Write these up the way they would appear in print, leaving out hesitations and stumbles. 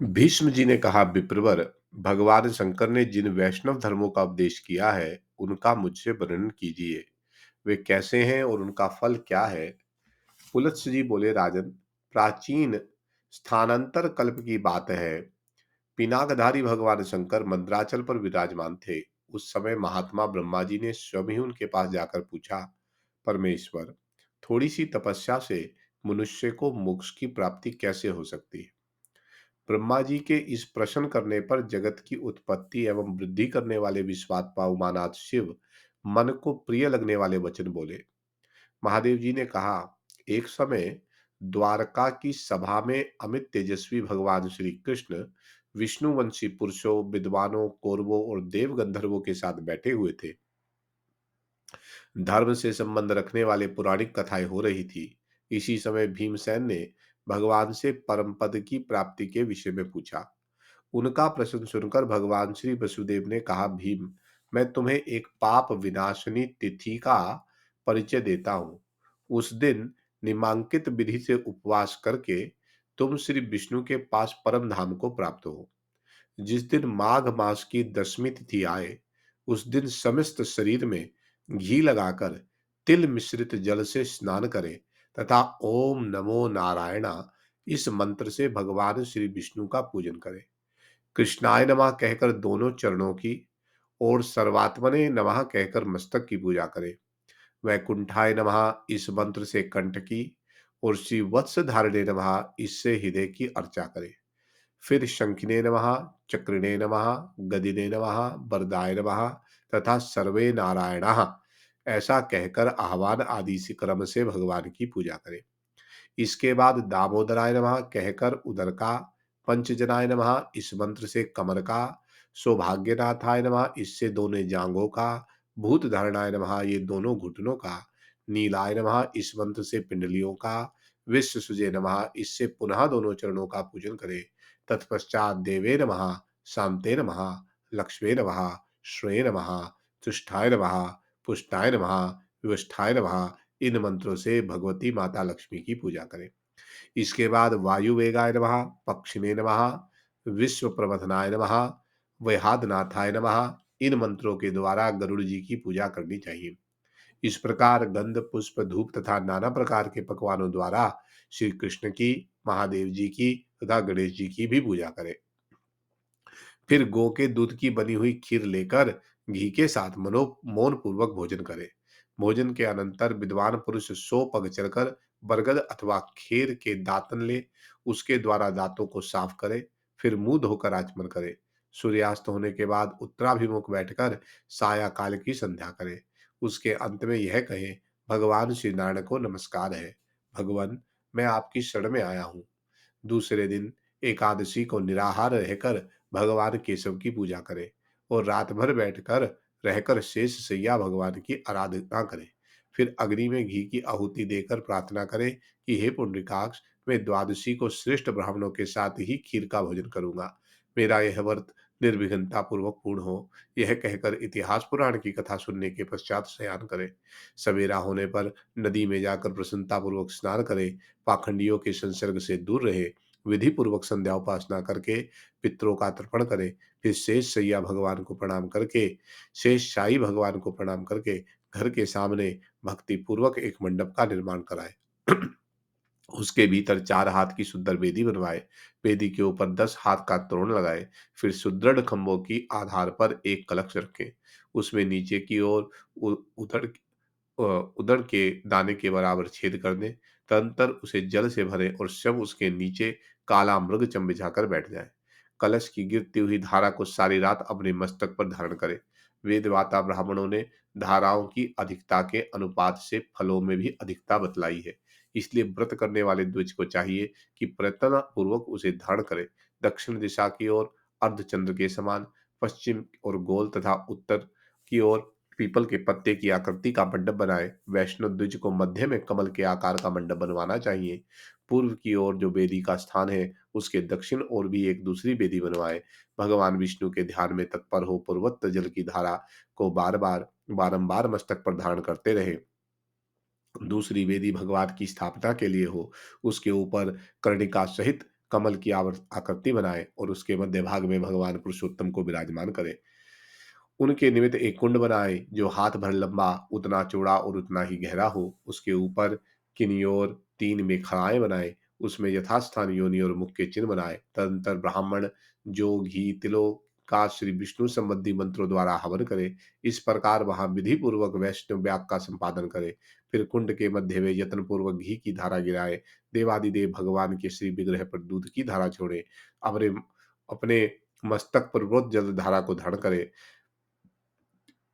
भीष्म जी ने कहा, विप्रवर, भगवान शंकर ने जिन वैष्णव धर्मों का उपदेश किया है उनका मुझसे वर्णन कीजिए। वे कैसे हैं और उनका फल क्या है? पुलत्स्य जी बोले, राजन, प्राचीन स्थानांतर कल्प की बात है। पिनाकधारी भगवान शंकर मंद्राचल पर विराजमान थे। उस समय महात्मा ब्रह्मा जी ने स्वयं ही उनके पास जाकर पूछा, परमेश्वर, थोड़ी सी तपस्या से मनुष्य को मोक्ष की प्राप्ति कैसे हो सकती है? ब्रह्मा जी के इस प्रश्न करने पर जगत की उत्पत्ति एवं वृद्धि करने वाले विश्वात्मा उमानाथ शिव मन को प्रिय लगने वाले वचन बोले। महादेव जी ने कहा, एक समय द्वारका की सभा में अमित तेजस्वी भगवान श्री कृष्ण विष्णुवंशी पुरुषों, विद्वानों, कौरवों और देव गंधर्वों के साथ बैठे हुए थे। धर्म से संबंध रखने वाले पौराणिक कथाएं हो रही थी। इसी समय भीमसेन ने भगवान से परम पद की प्राप्ति के विषय में पूछा। उनका प्रश्न सुनकर भगवान श्री वसुदेव ने कहा, भीम, मैं तुम्हें एक पाप विनाशनी तिथि का परिचय देता हूँ। उस दिन निमांकित विधि से उपवास करके तुम श्री विष्णु के पास परम धाम को प्राप्त हो। जिस दिन माघ मास की दसवीं तिथि आए, उस दिन समस्त शरीर में घी लगाकर तिल मिश्रित जल से स्नान करें तथा ओम नमो नारायणा इस मंत्र से भगवान श्री विष्णु का पूजन करें। कृष्णाय नमः कहकर दोनों चरणों की और सर्वात्मने नमः कहकर मस्तक की पूजा करें। वैकुंठाय नमः इस मंत्र से कंठ की और श्री वत्स धारणे नमः इससे हृदय की अर्चा करें। फिर शंखिने नमः, चक्रिणे नमः, गदिने नमः, वरदाय नमः तथा सर्वे नारायणः ऐसा कहकर आह्वान आदि से क्रम से भगवान की पूजा करें। इसके बाद दामोदराय नमः कहकर उदर का, पंचजनाय नमः इस मंत्र से कमर का, सौभाग्यनाथाय नमः इससे दोनों जांघों का, भूत धारणाय नमः ये दोनों घुटनों का, नीलाय नमः इस मंत्र से पिंडलियों का, विश्व सुजय नमः इससे पुनः दोनों चरणों का पूजन करें। तत्पश्चात देवे नमः, शांते नमः, लक्ष्मे नमः, श्रेय नमः, तुष्टाय नमः, पुष्टाय नमः, विवष्टाय नमः इन मंत्रों से भगवती माता लक्ष्मी की पूजा करें। इसके बाद वायु वेगाय नमः, पक्षिणे नमः, विश्व प्रबंधनाय नमः, वैहादनाथाय नमः इन मंत्रों के द्वारा गरुड़ जी की पूजा करनी चाहिए। इस प्रकार गंध, पुष्प, धूप तथा नाना प्रकार के पकवानों द्वारा श्री कृष्ण की, महादेव जी की तथा गणेश जी की भी पूजा करें। फिर गौ के दूध की बनी हुई खीर लेकर घी के साथ मौन पूर्वक भोजन करें। भोजन के अनंतर विद्वान पुरुष 100 पग चलकर बरगद अथवा खेर के दातन ले उसके द्वारा दांतों को साफ करे। फिर मुंह धोकर आचमन करे। सूर्यास्त होने के बाद उत्तराभिमुख बैठकर साया काल की संध्या करे। उसके अंत में यह कहे, भगवान श्री नारायण को नमस्कार है। भगवान, मैं आपकी शरण में आया हूँ। दूसरे दिन एकादशी को निराहार रहकर भगवान केशव की पूजा करें और रात भर बैठकर रहकर शेष शैया भगवान की आराधना करें। फिर अग्नि में घी की आहुति देकर प्रार्थना करें कि हे पुंडरीकाक्ष, मैं द्वादशी को श्रेष्ठ ब्राह्मणों के साथ ही खीर का भोजन करूंगा। मेरा यह व्रत निर्विघ्नता पूर्वक पूर्ण हो। यह कहकर इतिहास पुराण की कथा सुनने के पश्चात शयन करें। सवेरा होने पर नदी में जाकर प्रसन्नता पूर्वक स्नान करें। पाखंडियों के संसर्ग से दूर रहे। विधि पूर्वक संध्या उपासना करके पितरों का तर्पण करें। फिर शेष शैया भगवान को प्रणाम करके, शेष शाही भगवान को प्रणाम करके घर के सामने भक्ति पूर्वक एक मंडप का निर्माण कराए। उसके भीतर 4 हाथ की सुंदर वेदी बनवाए। वेदी के ऊपर 10 हाथ का तोरण लगाए। फिर सुदृढ़ खंभों की आधार पर एक कलश रखें। उसमें नीचे की ओर उधड़ अ, उदड़ के दाने के बराबर छेद कर दें। तदनंतर उसे जल से भरें और शव उसके नीचे काला मृग चम बिछाकर बैठ जाए। कलश की गिरती हुई धारा को सारी रात अपने मस्तक पर धारण करें। वेदवाता ब्राह्मणों ने धाराओं की अधिकता के अनुपात से फलों में भी अधिकता बतलाई है। इसलिए व्रत करने वाले द्विज को चाहिए कि प्रयत्न पूर्वक उसे धारण करे। दक्षिण दिशा की ओर अर्धचंद्र के समान, पश्चिम और गोल तथा उत्तर की ओर पीपल के पत्ते की आकृति का मंडप बनाए। वैष्णव द्विज को मध्य में कमल के आकार का मंडप बनवाना चाहिए। पूर्व की ओर जो वेदी का स्थान है उसके दक्षिण ओर भी एक दूसरी वेदी बनवाए। भगवान विष्णु के ध्यान में तत्पर हो पूर्वोत्तर जल की धारा को बार बार बारंबार मस्तक पर धारण करते रहे। दूसरी वेदी भगवान की स्थापना के लिए हो। उसके ऊपर कर्णिका सहित कमल की आकृति बनाए और उसके मध्य भाग में भगवान पुरुषोत्तम को विराजमान करे। उनके निमित्त एक कुंड बनाए जो हाथ भर लंबा, उतना चौड़ा और उतना ही गहरा हो। उसके ऊपर किन्हीं ओर 3 मेखलाएँ बनाए, उसमें यथास्थान योनि और मुख के चिन्ह बनाए। तदनंतर ब्राह्मण जौ, घी, तिलों का श्री विष्णु संबंधी मंत्रों द्वारा हवन करे। इस प्रकार वहां विधि पूर्वक वैष्णव याग का संपादन करे। फिर कुंड के मध्य वे यत्न पूर्वक घी की धारा गिराए। देवादिदेव भगवान के श्री विग्रह पर दूध की धारा छोड़े। अपने अपने मस्तक पर वृत जल धारा को धारण करे।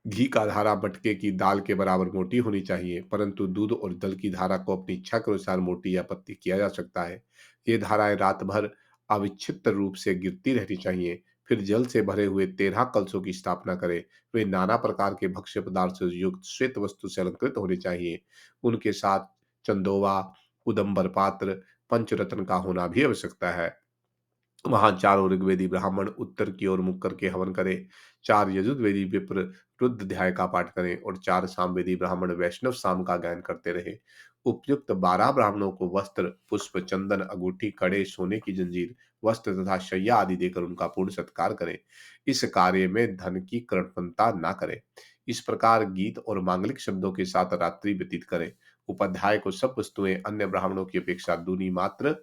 घी का धारा मटके की दाल के बराबर मोटी होनी चाहिए, परंतु दूध और जल की धारा को अपनी इच्छा के अनुसार मोटी या पतली किया जा सकता है। ये धाराएं रात भर अविच्छिन्न रूप से गिरती रहनी चाहिए। फिर जल से भरे हुए 13 कलशों की स्थापना करें। वे नाना प्रकार के भक्ष्य पदार्थ से युक्त श्वेत वस्तु से अलंकृत होने चाहिए। उनके साथ चंदोवा, उदंबर पात्र, पंचरत्न का होना भी आवश्यकता है। वहां 4 ऋग्वेदी ब्राह्मण उत्तर की ओर मुख करके हवन करें। 4 यजुर्वेदी विप्र रुद्र अध्याय का पाठ करें और 4 सामवेदी ब्राह्मण वैष्णव साम का गायन करते रहे। उपयुक्त 12 ब्राह्मणों को वस्त्र, पुष्प, चंदन, अंगूठी, कड़े, सोने की जंजीर, वस्त्र तथा शैया आदि देकर उनका पूर्ण सत्कार करें। इस कार्य में धन की कृपणता न करें। इस प्रकार गीत और मांगलिक शब्दों के साथ रात्रि व्यतीत करें। उपाध्याय को सब वस्तुएं अन्य ब्राह्मणों की अपेक्षा दूनी मात्र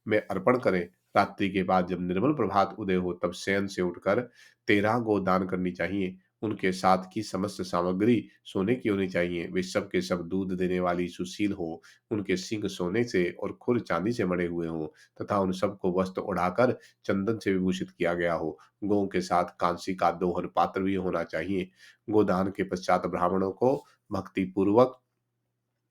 में अर्पण करें। रात्रि के बाद जब निर्मल प्रभात उदय हो तब शयन से उठकर 13 गो दान करनी चाहिए। उनके साथ की समस्त सामग्री सोने की होनी चाहिए। वे सब के सब दूध देने वाली सुशील हो। उनके सींग सोने से और खुर चांदी से मढ़े हुए हों तथा उन सबको वस्त्र उड़ाकर चंदन से विभूषित किया गया हो। गौ के साथ कांसी का दोहन पात्र भी होना चाहिए। गोदान के पश्चात ब्राह्मणों को भक्ति पूर्वक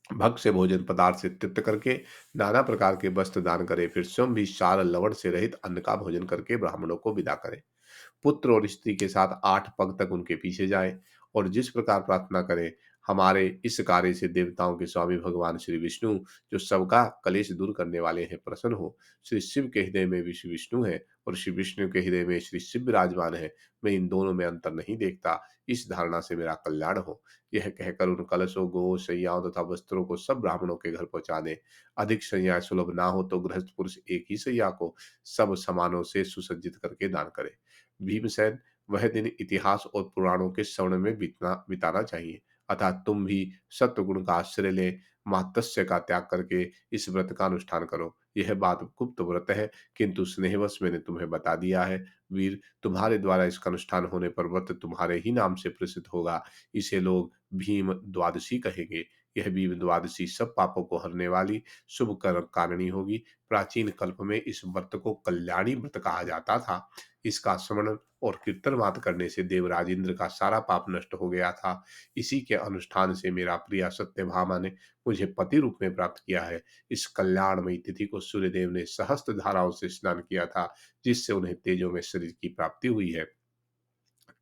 भक्त से भोजन पदार्थ से तृप्त करके नाना प्रकार के वस्त्र दान करे। फिर स्वयं भी सार लवण से रहित अन्न का भोजन करके ब्राह्मणों को विदा करे। पुत्र और स्त्री के साथ 8 पग तक उनके पीछे जाए और जिस प्रकार प्रार्थना करे, हमारे इस कार्य से देवताओं के स्वामी भगवान श्री विष्णु, जो सबका कलेश दूर करने वाले हैं, प्रसन्न हो। श्री शिव के हृदय में भी श्री विष्णु है और श्री विष्णु के हृदय में श्री शिव विराजमान है। मैं इन दोनों में अंतर नहीं देखता। इस धारणा से मेरा कल्याण हो। यह कहकर उन कलशों, गो, शैयाओं तथा वस्त्रों को सब ब्राह्मणों के घर पहुंचा दें। अधिक शैयाएं सुलभ ना हो तो गृहस्थ पुरुष एक ही शैया को सब सामानों से सुसज्जित करके दान करे। भीमसेन, वह दिन इतिहास और पुराणों के श्रवण में बिताना चाहिए। अतः तुम भी सत्वगुण का आश्रय ले मात्स्य का त्याग करके इस व्रत का अनुष्ठान करो। यह बात गुप्त व्रत है, किंतु स्नेहवश मैंने तुम्हें बता दिया है। वीर, तुम्हारे द्वारा इसका अनुष्ठान होने पर व्रत तुम्हारे ही नाम से प्रसिद्ध होगा। इसे लोग भीम द्वादशी कहेंगे। यह भीम द्वादशी सब पापों को हरने वाली शुभ कर्म कारिणी होगी। प्राचीन कल्प में इस व्रत को कल्याणी व्रत कहा जाता था। इसका स्मरण और कीर्तन मात्र करने से देवराज इंद्र का सारा पाप नष्ट हो गया था। इसी के अनुष्ठान से मेरा प्रिय सत्यभामा ने मुझे पति रूप में प्राप्त किया है। इस कल्याणमयी तिथि को सूर्यदेव ने सहस्त्र धाराओं से स्नान किया था, जिससे उन्हें तेजो में शरीर की प्राप्ति हुई है।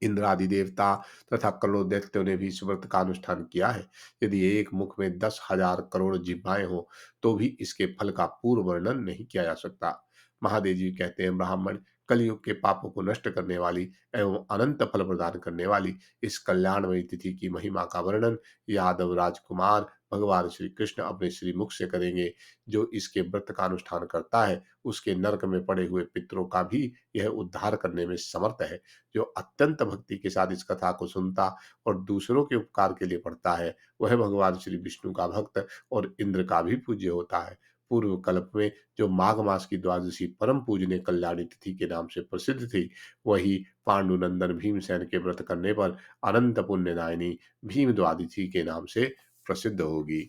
इंद्र आदि देवता तथा करोड़ों दैत्यों ने भी इस व्रत का अनुष्ठान किया है। यदि एक मुख में 10,000 करोड़ जिह्वाएं हो तो भी इसके फल का पूर्ण वर्णन नहीं किया जा सकता। महादेव जी कहते हैं, ब्राह्मण, कलयुग के पापों को नष्ट करने वाली एवं अनंत फल प्रदान करने वाली इस कल्याणमयी तिथि की महिमा का वर्णन यादव राजकुमार भगवान श्री कृष्ण अपने श्री मुख से करेंगे। जो इसके व्रत का अनुष्ठान करता है, उसके नरक में पड़े हुए पितरों का भी यह उद्धार करने में समर्थ है। जो अत्यंत भक्ति के साथ इस कथा को सुनता और दूसरों के उपकार के लिए पढ़ता है, वह भगवान श्री विष्णु का भक्त और इंद्र का भी पूज्य होता है। पूर्व कल्प में जो माघ मास की द्वादशी परम पूजनीय कल्याणी तिथि के नाम से प्रसिद्ध थी, वही पांडुनंदन भीमसेन के व्रत करने पर अनंत पुण्यदायिनी भीम द्वादशी के नाम से प्रसिद्ध होगी।